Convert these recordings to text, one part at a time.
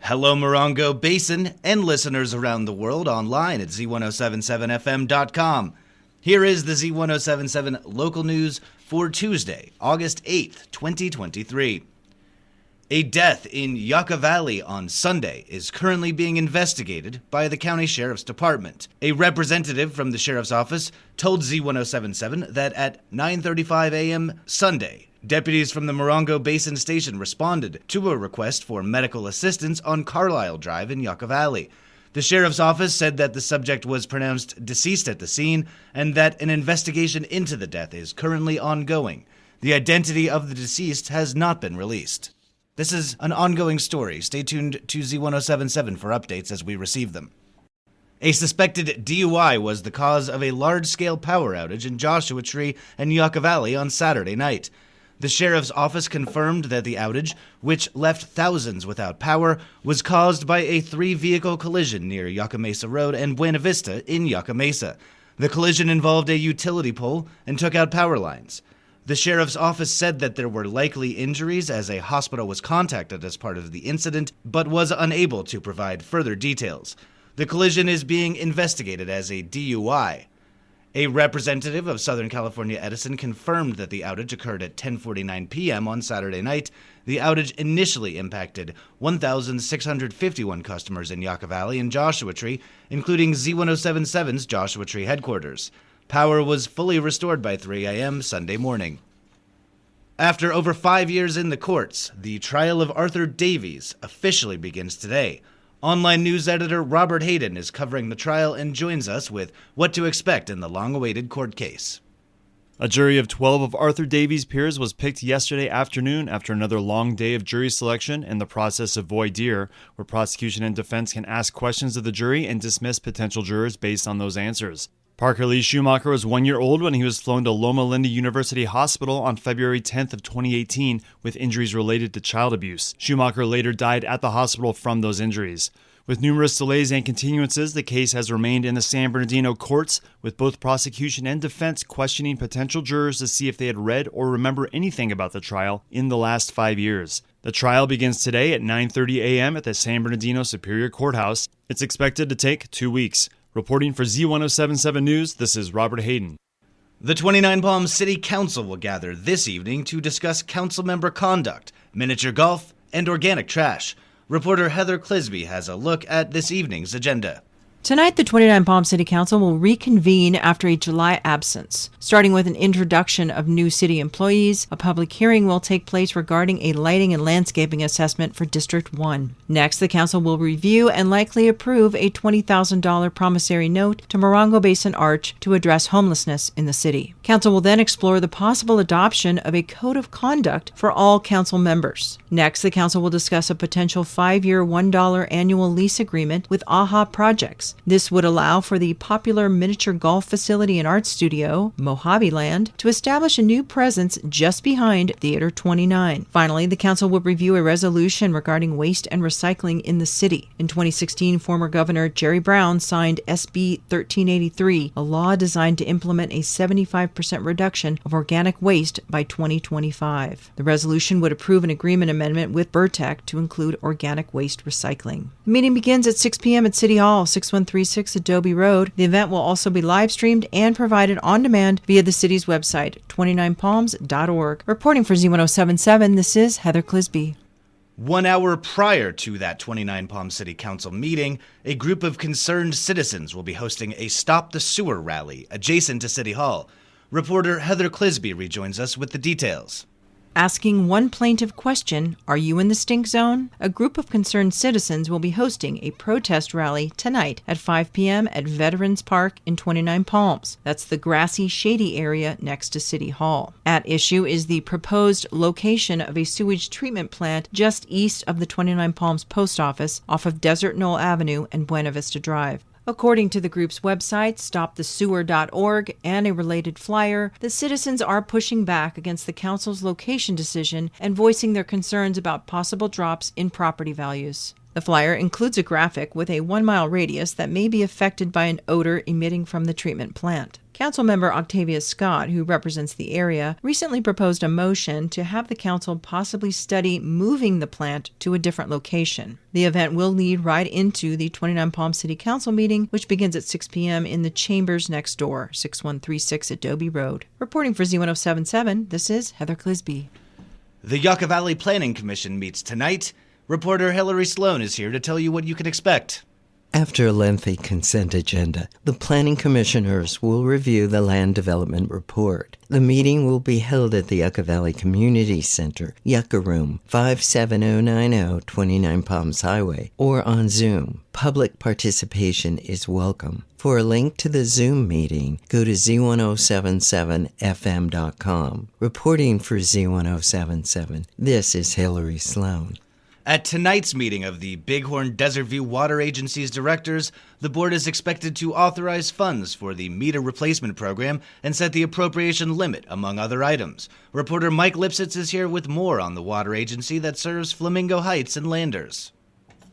Hello, Morongo Basin and listeners around the world online at Z107.7fm.com. Here is the Z107.7 local news for Tuesday, August 8th, 2023. A death in Yucca Valley on Sunday is currently being investigated by the County Sheriff's Department. A representative from the Sheriff's Office told Z107.7 that at 9:35 a.m. Sunday, deputies from the Morongo Basin Station responded to a request for medical assistance on Carlisle Drive in Yucca Valley. The Sheriff's Office said that the subject was pronounced deceased at the scene and that an investigation into the death is currently ongoing. The identity of the deceased has not been released. This is an ongoing story. Stay tuned to Z107.7 for updates as we receive them. A suspected DUI was the cause of a large-scale power outage in Joshua Tree and Yucca Valley on Saturday night. The Sheriff's Office confirmed that the outage, which left thousands without power, was caused by a three-vehicle collision near Yucca Mesa Road and Buena Vista in Yucca Mesa. The collision involved a utility pole and took out power lines. The Sheriff's Office said that there were likely injuries as a hospital was contacted as part of the incident, but was unable to provide further details. The collision is being investigated as a DUI. A representative of Southern California Edison confirmed that the outage occurred at 10:49 p.m. on Saturday night. The outage initially impacted 1,651 customers in Yucca Valley and Joshua Tree, including Z107.7's Joshua Tree headquarters. Power was fully restored by 3 a.m. Sunday morning. After over 5 years in the courts, the trial of Arthur Davies officially begins today. Online news editor Robert Hayden is covering the trial and joins us with what to expect in the long-awaited court case. A jury of 12 of Arthur Davies' peers was picked yesterday afternoon after another long day of jury selection and the process of voir dire, where prosecution and defense can ask questions of the jury and dismiss potential jurors based on those answers. Parker Lee Schumacher was 1 year old when he was flown to Loma Linda University Hospital on February 10th of 2018 with injuries related to child abuse. Schumacher later died at the hospital from those injuries. With numerous delays and continuances, the case has remained in the San Bernardino courts, with both prosecution and defense questioning potential jurors to see if they had read or remember anything about the trial in the last 5 years. The trial begins today at 9:30 a.m. at the San Bernardino Superior Courthouse. It's expected to take 2 weeks. Reporting for Z107.7 News, this is Robert Hayden. The 29 Palms City Council will gather this evening to discuss council member conduct, miniature golf, and organic trash. Reporter Heather Clisby has a look at this evening's agenda. Tonight, the 29 Palms City Council will reconvene after a July absence. Starting with an introduction of new city employees, a public hearing will take place regarding a lighting and landscaping assessment for District 1. Next, the council will review and likely approve a $20,000 promissory note to Morongo Basin Arch to address homelessness in the city. Council will then explore the possible adoption of a code of conduct for all council members. Next, the council will discuss a potential 5-year $1 annual lease agreement with AHA Projects. This would allow for the popular miniature golf facility and art studio, Mojave Land, to establish a new presence just behind Theater 29. Finally, the council will review a resolution regarding waste and recycling in the city. In 2016, former Governor Jerry Brown signed SB 1383, a law designed to implement a 75% reduction of organic waste by 2025. The resolution would approve an agreement amendment with Burtec to include organic waste recycling. The meeting begins at 6 p.m. at City Hall, 6136 Adobe Road. The event will also be live streamed and provided on demand via the city's website, 29palms.org. Reporting for Z107.7, this is Heather Clisby. 1 hour prior to that 29 Palms City Council meeting, a group of concerned citizens will be hosting a Stop the Sewer rally adjacent to City Hall. Reporter Heather Clisby rejoins us with the details. Asking one plaintive question, are you in the stink zone? A group of concerned citizens will be hosting a protest rally tonight at 5 p.m. at Veterans Park in 29 Palms. That's the grassy, shady area next to City Hall. At issue is the proposed location of a sewage treatment plant just east of the 29 Palms Post Office off of Desert Knoll Avenue and Buena Vista Drive. According to the group's website, stopthesewer.org, and a related flyer, the citizens are pushing back against the council's location decision and voicing their concerns about possible drops in property values. The flyer includes a graphic with a 1-mile radius that may be affected by an odor emitting from the treatment plant. Councilmember Octavia Scott, who represents the area, recently proposed a motion to have the council possibly study moving the plant to a different location. The event will lead right into the 29 Palms City Council meeting, which begins at 6 p.m. in the chambers next door, 6136 Adobe Road. Reporting for Z107.7, this is Heather Clisby. The Yucca Valley Planning Commission meets tonight. Reporter Hillary Sloan is here to tell you what you can expect. After a lengthy consent agenda, the planning commissioners will review the land development report. The meeting will be held at the Yucca Valley Community Center, Yucca Room, 57090 29 Palms Highway, or on Zoom. Public participation is welcome. For a link to the Zoom meeting, go to Z107.7fm.com. Reporting for Z107.7, this is Hillary Sloan. At tonight's meeting of the Bighorn Desert View Water Agency's directors, the board is expected to authorize funds for the meter replacement program and set the appropriation limit, among other items. Reporter Mike Lipsitz is here with more on the water agency that serves Flamingo Heights and Landers.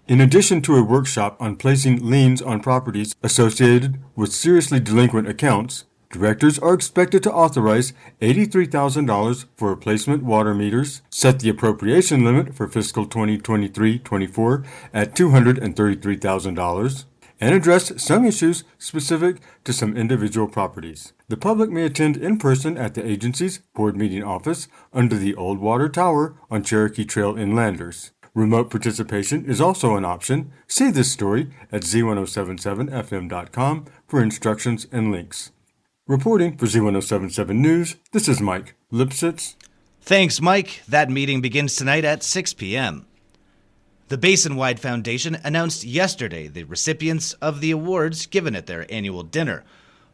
In addition to a workshop on placing liens on properties associated with seriously delinquent accounts, directors are expected to authorize $83,000 for replacement water meters, set the appropriation limit for fiscal 2023-24 at $233,000, and address some issues specific to some individual properties. The public may attend in person at the agency's board meeting office under the Old Water Tower on Cherokee Trail in Landers. Remote participation is also an option. See this story at Z107.7fm.com for instructions and links. Reporting for Z107.7 News, this is Mike Lipsitz. Thanks, Mike. That meeting begins tonight at 6 p.m. The Basin-Wide Foundation announced yesterday the recipients of the awards given at their annual dinner.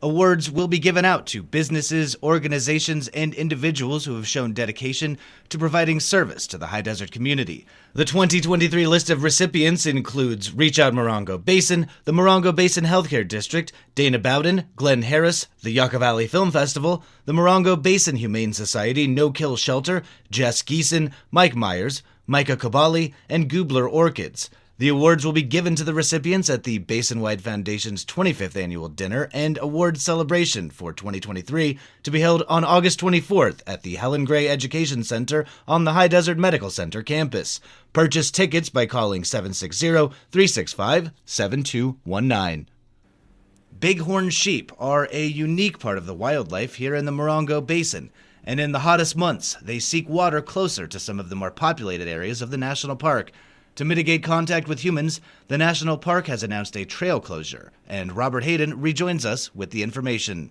Awards will be given out to businesses, organizations, and individuals who have shown dedication to providing service to the high desert community. The 2023 list of recipients includes Reach Out Morongo Basin, the Morongo Basin Healthcare District, Dana Bowden, Glenn Harris, the Yucca Valley Film Festival, the Morongo Basin Humane Society No Kill Shelter, Jess Geeson, Mike Myers, Micah Kabali, and Goobler Orchids. The awards will be given to the recipients at the Basin-Wide Foundation's 25th annual dinner and awards celebration for 2023 to be held on August 24th at the Helen Gray Education Center on the High Desert Medical Center campus. Purchase tickets by calling 760-365-7219. Bighorn sheep are a unique part of the wildlife here in the Morongo Basin, and in the hottest months, they seek water closer to some of the more populated areas of the national park. To mitigate contact with humans, the national park has announced a trail closure, and Robert Hayden rejoins us with the information.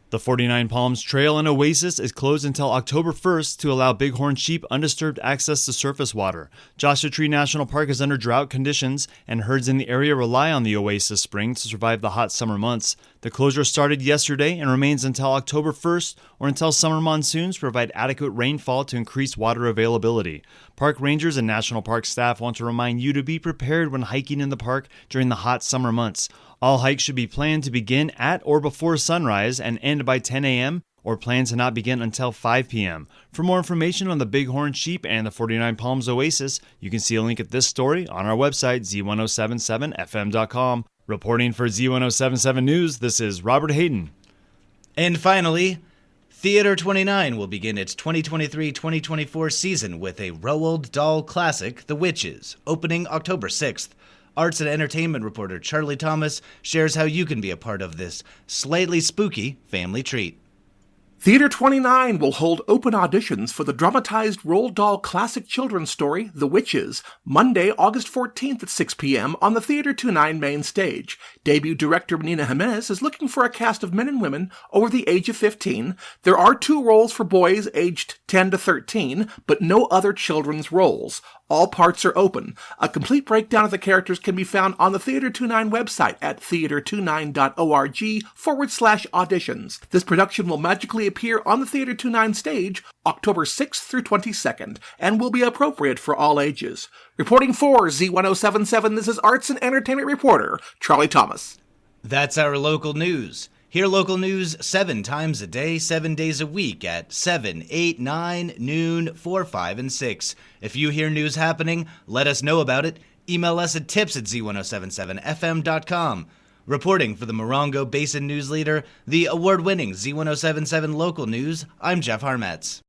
The 49 Palms Trail and Oasis is closed until October 1st to allow bighorn sheep undisturbed access to surface water. Joshua Tree National Park is under drought conditions, and herds in the area rely on the Oasis Spring to survive the hot summer months. The closure started yesterday and remains until October 1st or until summer monsoons provide adequate rainfall to increase water availability. Park rangers and national park staff want to remind you to be prepared when hiking in the park during the hot summer months. All hikes should be planned to begin at or before sunrise and end by 10 a.m. or plan to not begin until 5 p.m. For more information on the bighorn sheep and the 49 Palms Oasis, you can see a link at this story on our website, Z107.7fm.com. Reporting for Z107.7 News, this is Robert Hayden. And finally, Theater 29 will begin its 2023-2024 season with a Roald Dahl classic, The Witches, opening October 6th. Arts and entertainment reporter Charlie Thomas shares how you can be a part of this slightly spooky family treat. Theater 29 will hold open auditions for the dramatized Roald Dahl classic children's story, The Witches, Monday, August 14th at 6 p.m. on the Theater 29 main stage. Debut director Nina Jimenez is looking for a cast of men and women over the age of 15. There are 2 roles for boys aged 10 to 13, but no other children's roles. All parts are open. A complete breakdown of the characters can be found on the Theater 29 website at theater29.org/auditions. This production will magically appear on the Theater 29 stage October 6th through 22nd and will be appropriate for all ages. Reporting for Z107.7, this is arts and entertainment reporter Charlie Thomas. That's our local news. Hear local news 7 times a day, 7 days a week at 7, 8, 9, noon, 4, 5, and 6. If you hear news happening, let us know about it. Email us at tips@z1077fm.com. Reporting for the Morongo Basin News Leader, the award-winning Z107.7 Local News, I'm Jeff Harmetz.